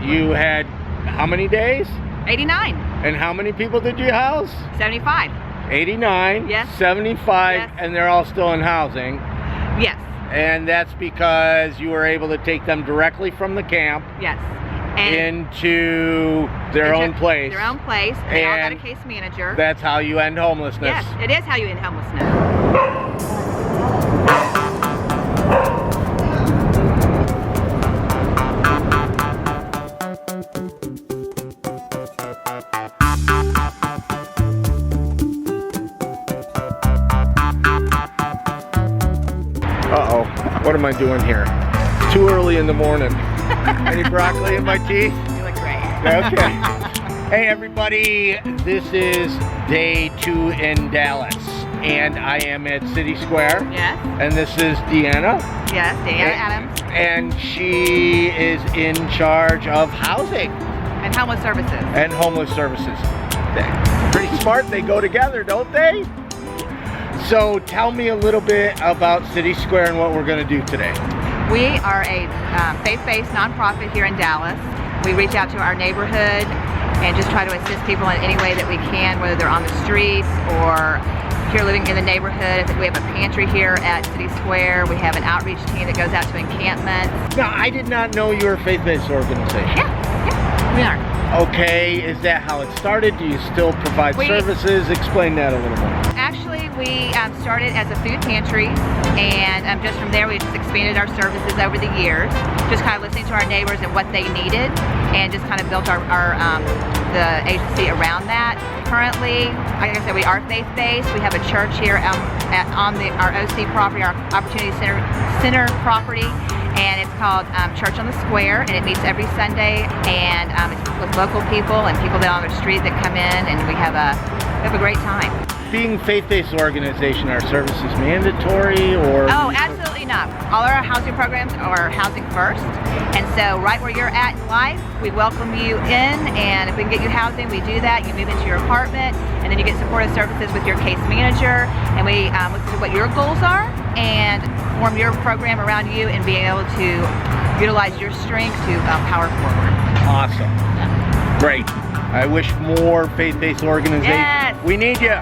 You had how many days? 89. And how many people did you house? 75. 89. Yes. 75, yes. And they're all still in housing. Yes. And that's because you were able to take them directly from the camp. Yes. Into their own place. Their own place. They all got a case manager. That's how you end homelessness. Yes, it is how you end homelessness. Uh-oh, what am I doing here? It's too early in the morning. Any broccoli in my teeth? You look great. Okay. Hey everybody, this is day 2 in Dallas, and I am at CitySquare. Yes. And this is Deanna. Yes, Deanna Adams. And she is in charge of housing. And homeless services. And homeless services. Pretty smart, they go together, don't they? So tell me a little bit about CitySquare and what we're going to do today. We are a faith-based nonprofit here in Dallas. We reach out to our neighborhood and just try to assist people in any way that we can, whether they're on the streets or here living in the neighborhood. We have a pantry here at CitySquare. We have an outreach team that goes out to encampments. Now, I did not know you were a faith-based organization. Yeah, we are. Okay, is that how it started? Do you still provide services? Explain that a little more. Actually, we started as a food pantry, and just from there we just expanded our services over the years, just kind of listening to our neighbors and what they needed, and just kind of built the agency around that. Currently, like I said, we are faith-based. We have a church here on our OC property, our Opportunity Center property, and it's called Church on the Square, and it meets every Sunday, and it's with local people and people that are on the street that come in, and we have a great time. Being faith-based organization, are services mandatory or? Oh, absolutely not. All our housing programs are housing first, and so right where you're at in life, we welcome you in, and if we can get you housing, we do that. You move into your apartment, and then you get supportive services with your case manager, and we look at what your goals are and form your program around you and being able to utilize your strength to power forward. Awesome. Yeah. Great. I wish more faith-based organizations. Yes. We need you.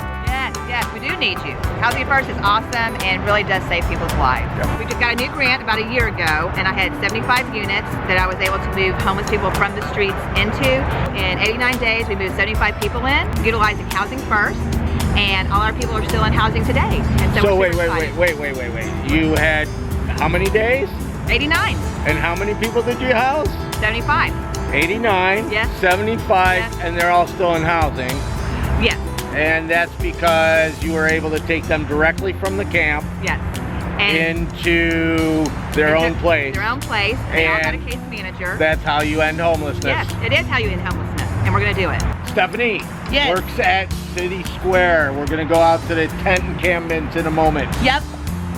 Yes, we do need you. Housing First is awesome and really does save people's lives. Yep. We just got a new grant about a year ago, and I had 75 units that I was able to move homeless people from the streets into. In 89 days, we moved 75 people in, utilizing Housing First, and all our people are still in housing today. And so wait. You had how many days? 89. And how many people did you house? 75. 89. Yes. 75, yes. And they're all still in housing. Yes. And that's because you were able to take them directly from the camp. Yes. Into their own place. Their own place. They all got a case manager. That's how you end homelessness. Yes, it is how you end homelessness, and we're going to do it. Stephanie Yes. works at CitySquare. We're going to go out to the tent encampment in a moment. Yep.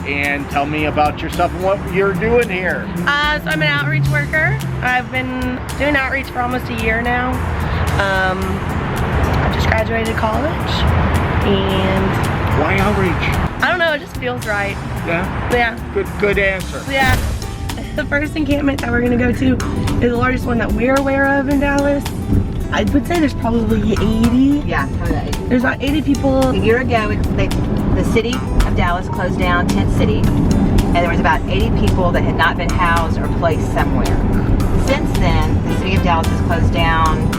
And tell me about yourself and what you're doing here. So I'm an outreach worker. I've been doing outreach for almost a year now. I just graduated college, and Why outreach? I don't know, it just feels right. Yeah? Yeah. Good answer. Yeah. The first encampment that we're gonna go to is the largest one that we're aware of in Dallas. I would say there's probably 80. Yeah, probably 80. There's about 80 people. A year ago, the city of Dallas closed down Tent City, and there was about 80 people that had not been housed or placed somewhere. Since then, the city of Dallas has closed down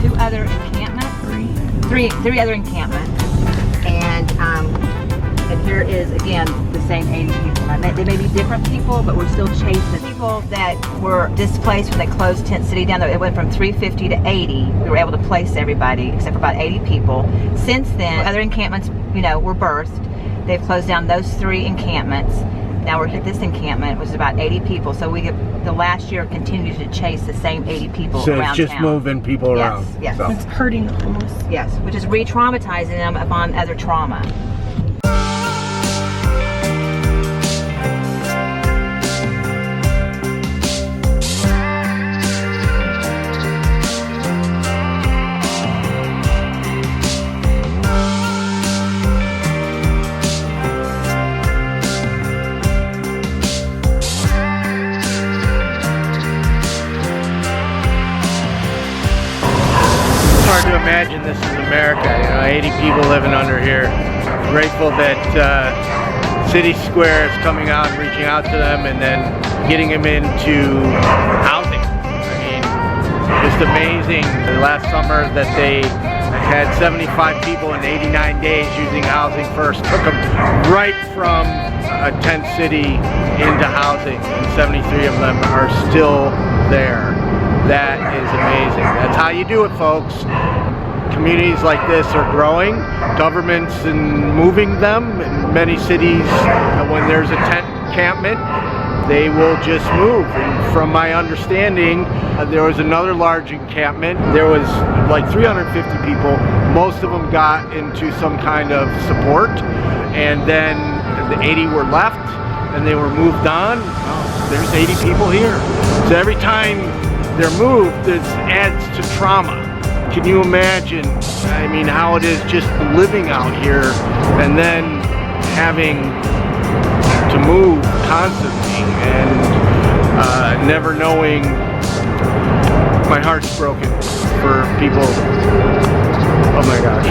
2 other encampments, three other encampments, and here is again the same 80 people. They may be different people, but we're still chasing people that were displaced when they closed Tent City down. It went from 350 to 80. We were able to place everybody except for about 80 people. Since then, other encampments, were birthed. They've closed down those 3 encampments. Now we're at this encampment, which is about 80 people. So we the last year continued to chase the same 80 people so around it's just town. moving people around. Yes. So. It's hurting the homeless. Yes, which is re-traumatizing them upon other trauma. imagine this is America. 80 people living under here. Grateful that CitySquare is coming out and reaching out to them and then getting them into housing. I mean, just amazing. Last summer that they had 75 people in 89 days using Housing First. Took them right from a tent city into housing, and 73 of them are still there. That is amazing. That's how you do it, folks. Communities like this are growing. Governments and moving them. In many cities, when there's a tent encampment, they will just move. And from my understanding, there was another large encampment. There was like 350 people. Most of them got into some kind of support, and then the 80 were left, and they were moved on. Oh, there's 80 people here. So every time they're moved, this adds to trauma. Can you imagine, I mean, how it is just living out here and then having to move constantly and never knowing. My heart's broken for people. Oh my gosh.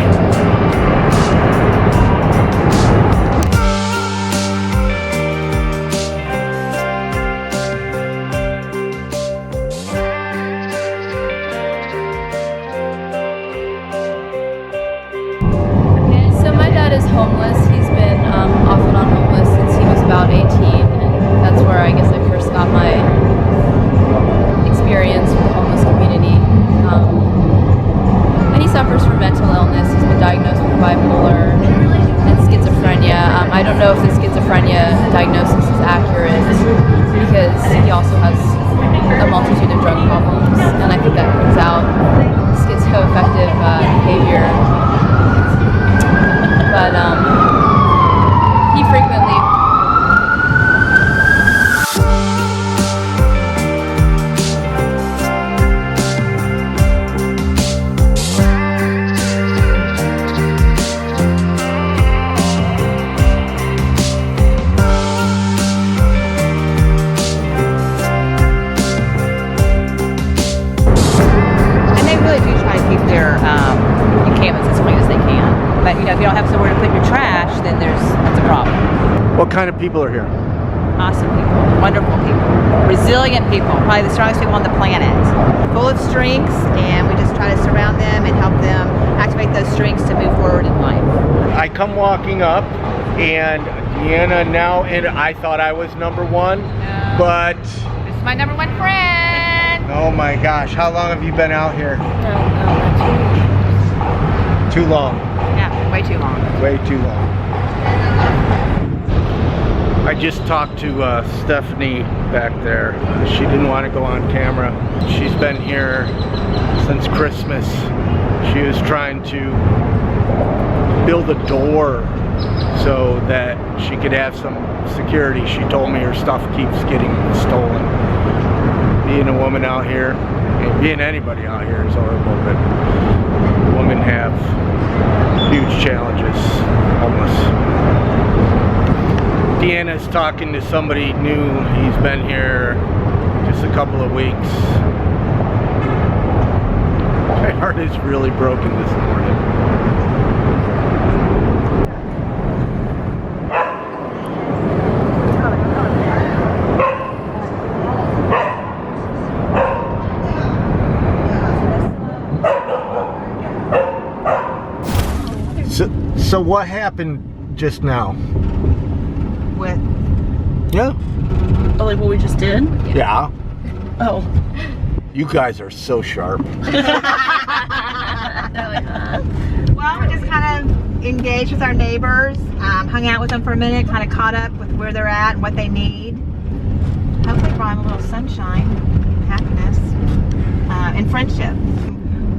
Homeless. He's been off and on homeless since he was about 18, and that's where I guess I first got my experience with the homeless community. And he suffers from mental illness. He's been diagnosed with bipolar and schizophrenia. I don't know if the schizophrenia diagnosis is accurate because he also has a multitude of drug problems, and I think that brings out schizoaffective behavior. But he frequently And they really do try to keep their encampments as clean as they can. But if you don't have somewhere to put your trash, then that's a problem. What kind of people are here? Awesome people, wonderful people, resilient people, probably the strongest people on the planet. Full of strengths, and we just try to surround them and help them activate those strengths to move forward in life. I come walking up, and Deanna now, and I thought I was number one, but... This is my number one friend. Oh my gosh, how long have you been out here? Too long. Yeah, way too long. Way too long. I just talked to Stephanie back there. She didn't want to go on camera. She's been here since Christmas. She was trying to build a door so that she could have some security. She told me her stuff keeps getting stolen. Being a woman out here, and being anybody out here is horrible, but women have huge challenges, homeless. Deanna's talking to somebody new. He's been here just a couple of weeks. My heart is really broken this morning. So what happened just now? With Yeah. Oh, like what we just did? Yeah. Oh. You guys are so sharp. Well, we just kind of engaged with our neighbors, hung out with them for a minute, kind of caught up with where they're at and what they need. Hopefully brought them a little sunshine, happiness, and friendship.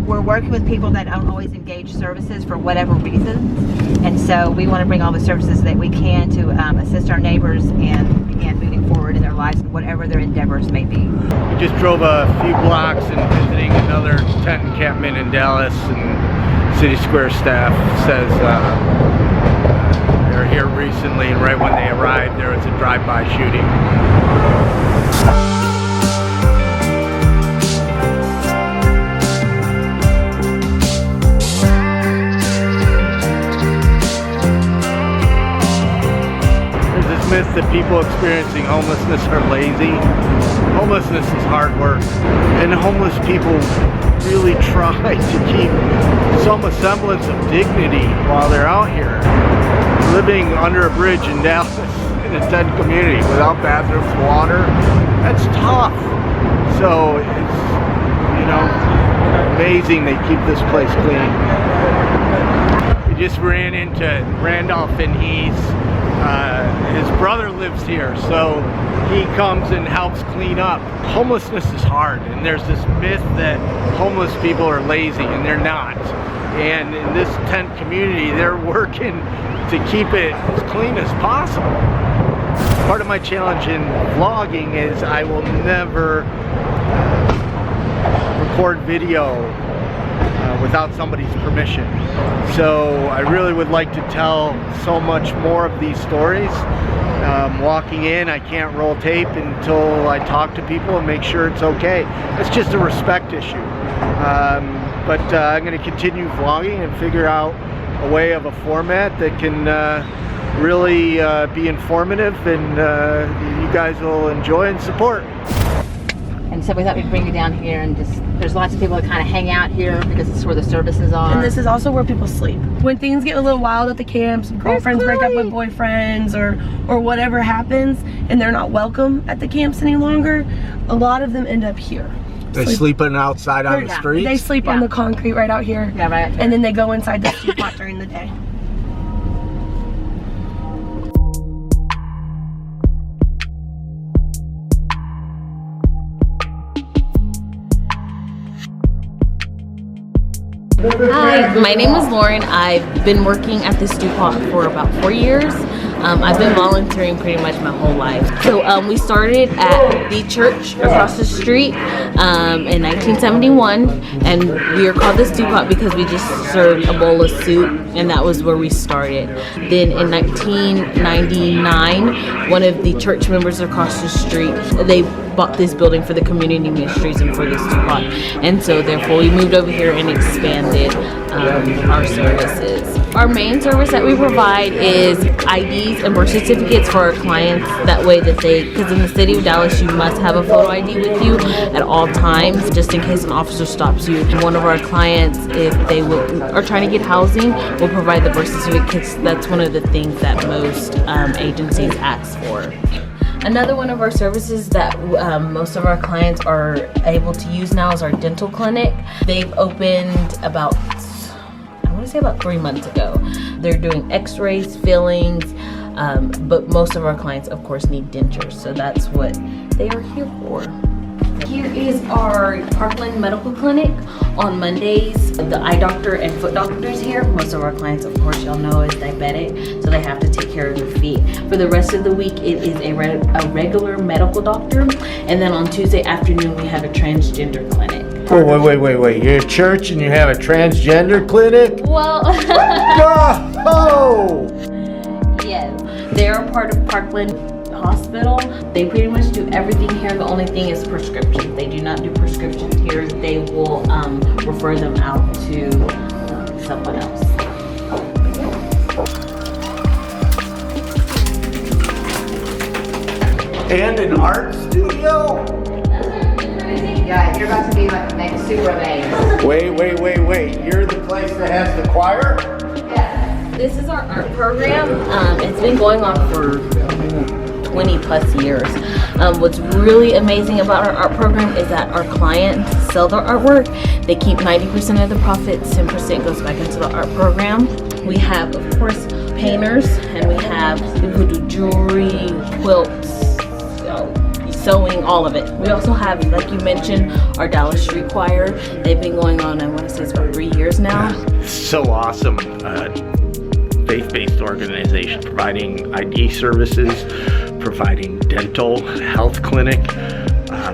We're working with people that don't always engage services for whatever reasons, and so we want to bring all the services that we can to assist our neighbors and begin moving forward in their lives, whatever their endeavors may be. We just drove a few blocks and visiting another tent encampment in Dallas, and CitySquare staff says they're here recently, and right when they arrived there was a drive-by shooting. myth that people experiencing homelessness are lazy. Homelessness is hard work, and homeless people really try to keep some semblance of dignity while they're out here. Living under a bridge in Dallas in a tent community without bathrooms, water, that's tough. So it's, you know, amazing they keep this place clean. We just ran into Randolph, and his brother lives here, so he comes and helps clean up. Homelessness is hard, and there's this myth that homeless people are lazy, and they're not. And in this tent community, they're working to keep it as clean as possible. Part of my challenge in vlogging is I will never record video without somebody's permission. So I really would like to tell so much more of these stories. Walking in, I can't roll tape until I talk to people and make sure it's okay. It's just a respect issue. But I'm going to continue vlogging and figure out a way of a format that can really be informative, and you guys will enjoy and support. And so we thought we'd bring you down here, and just, there's lots of people that kind of hang out here because it's where the services are. And this is also where people sleep. When things get a little wild at the camps, girlfriends break up with boyfriends, or whatever happens, and they're not welcome at the camps any longer, a lot of them end up here. They sleeping outside on the streets? They sleep on the concrete right out here. Yeah, right out here. And then they go inside the stew pot during the day. Hi, my name is Lauren. I've been working at this stew pot for about 4 years. I've been volunteering pretty much my whole life. So we started at the church across the street in 1971, and we are called the stew pot because we just served a bowl of soup, and that was where we started. Then in 1999, one of the church members across the street, they bought this building for the community ministries and for the stew pot, and so therefore we moved over here and expanded our services. Our main service that we provide is IDs and birth certificates for our clients. That way that because in the city of Dallas you must have a photo ID with you at all times, just in case an officer stops you. One of our clients, if they are trying to get housing, will provide the birth certificates. That's one of the things that most agencies ask for. Another one of our services that most of our clients are able to use now is our dental clinic. They've opened about 3 months ago. They're doing x-rays, fillings, but most of our clients of course need dentures, so that's what they are here for. Here is our Parkland Medical Clinic. On Mondays, the eye doctor and foot doctor is here. Most of our clients, of course, y'all know, is diabetic, so they have to take care of their feet. For the rest of the week, it is a regular medical doctor, and then on Tuesday afternoon, we have a transgender clinic. Oh, wait. You're a church and you have a transgender clinic? Well, oh! yes, they are part of Parkland Hospital. They pretty much do everything here. The only thing is prescription. They do not do prescriptions here. They will refer them out to someone else. And an art studio? Yeah, you're about to be like the next super amazing. Wait. You're the place that has the choir? Yeah. This is our art program. It's been going on for 20 plus years. What's really amazing about our art program is that our clients sell their artwork. They keep 90% of the profits, 10% goes back into the art program. We have, of course, painters, and we have people who do jewelry, quilts, sewing, all of it. We also have, like you mentioned, our Dallas Street Choir. They've been going on, I want to say it's about 3 years now. So awesome. Faith-based organization providing ID services, providing dental, health clinic,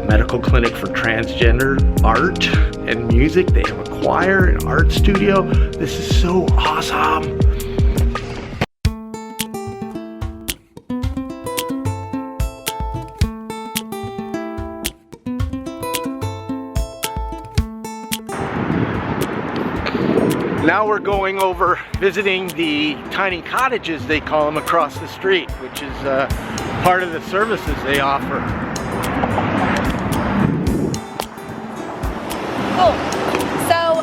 medical clinic for transgender, art and music. They have a choir, an art studio. This is so awesome. Now we're going over visiting the tiny cottages, they call them, across the street, which is part of the services they offer. Cool. So,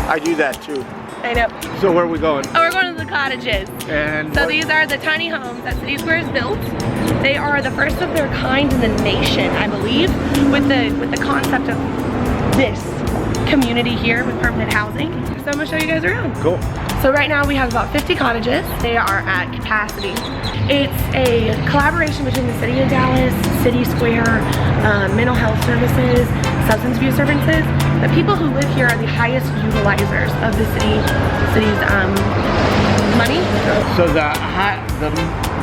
I do that too. I know. So where are we going? Oh, we're going to the cottages. And so what- these are the tiny homes that CitySquare has built. They are the first of their kind in the nation, I believe, with the concept of this community here with permanent housing. So I'm gonna show you guys around. Cool. So right now we have about 50 cottages. They are at capacity. It's a collaboration between the City of Dallas, CitySquare, mental health services, substance abuse services. The people who live here are the highest utilizers of the city's money. So the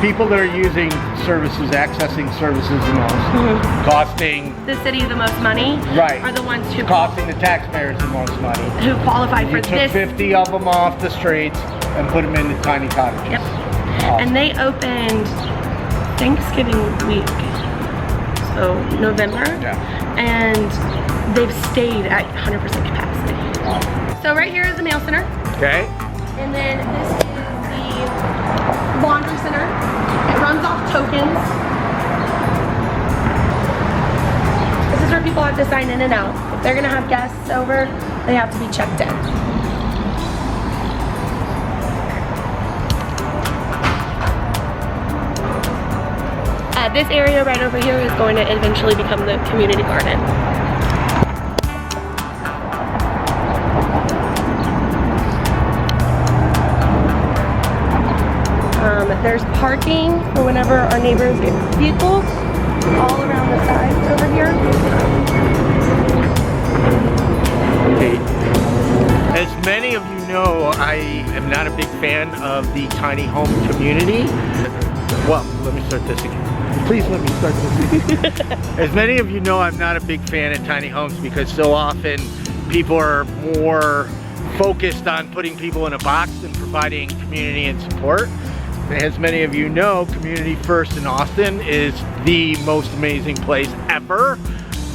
people that are using services, accessing services the most, costing The city the most money Right. are the ones who costing the taxpayers the most money. who qualify for You took this. 50 of them off the streets and put them in the tiny cottages. Yep. Awesome. And they opened Thanksgiving week, so November. Yeah. And they've stayed at 100% capacity. So right here is the mail center. Okay. And then this is the laundry center. It runs off tokens. This is where people have to sign in and out. If they're gonna have guests over, they have to be checked in. This area right over here is going to eventually become the community garden. There's parking for whenever our neighbors get vehicles all around the sides over here. Okay. As many of you know, I am not a big fan of the tiny home community. Well, let me start this again. Please let me start this again. As many of you know, I'm not a big fan of tiny homes because so often people are more focused on putting people in a box than providing community and support. As many of you know, Community First in Austin is the most amazing place ever.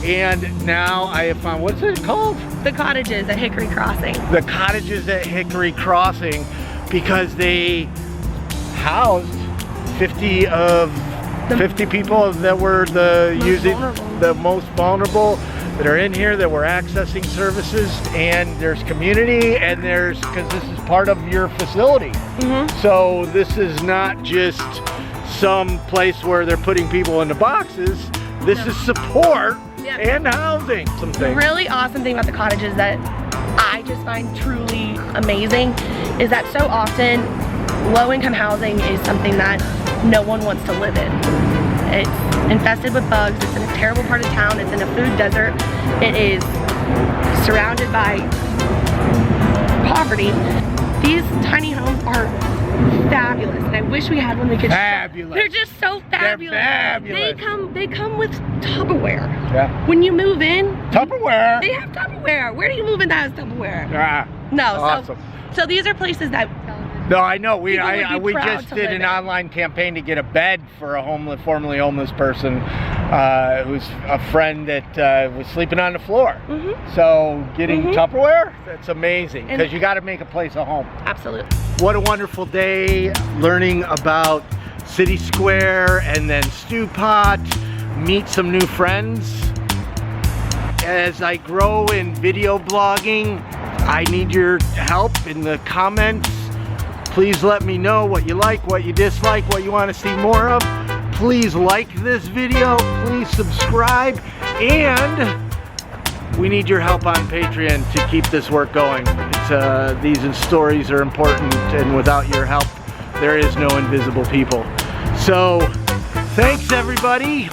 And now I have found, what's it called? The cottages at Hickory Crossing. The cottages at Hickory Crossing, because they housed 50 people that were the most vulnerable that are in here, that were accessing services, and there's community, and there's, because this is part of your facility. So this is not just some place where they're putting people into boxes. This is support and housing. The really awesome thing about the cottages that I just find truly amazing is that so often low-income housing is something that no one wants to live in. It's infested with bugs, it's in a terrible part of town, it's in a food desert, it is surrounded by poverty. These tiny homes are fabulous, and I wish we had one we could Fabulous. They're just so fabulous. They're fabulous. They come with Tupperware. Yeah. When you move in, Tupperware. they have Tupperware. Where do you move in that has Tupperware? Ah, No, awesome. so these are places that No, I know. We People would be proud just to did live an in. online campaign to get a bed for a formerly homeless person who's a friend that was sleeping on the floor. So getting Tupperware, that's amazing, because you got to make a place a home. absolutely. What a wonderful day learning about CitySquare and then Stew Pot, meet some new friends. As I grow in video blogging, I need your help in the comments. Please let me know what you like, what you dislike, what you want to see more of. Please like this video, please subscribe, and we need your help on Patreon to keep this work going. These stories are important, and without your help, there is no invisible people. So, thanks everybody.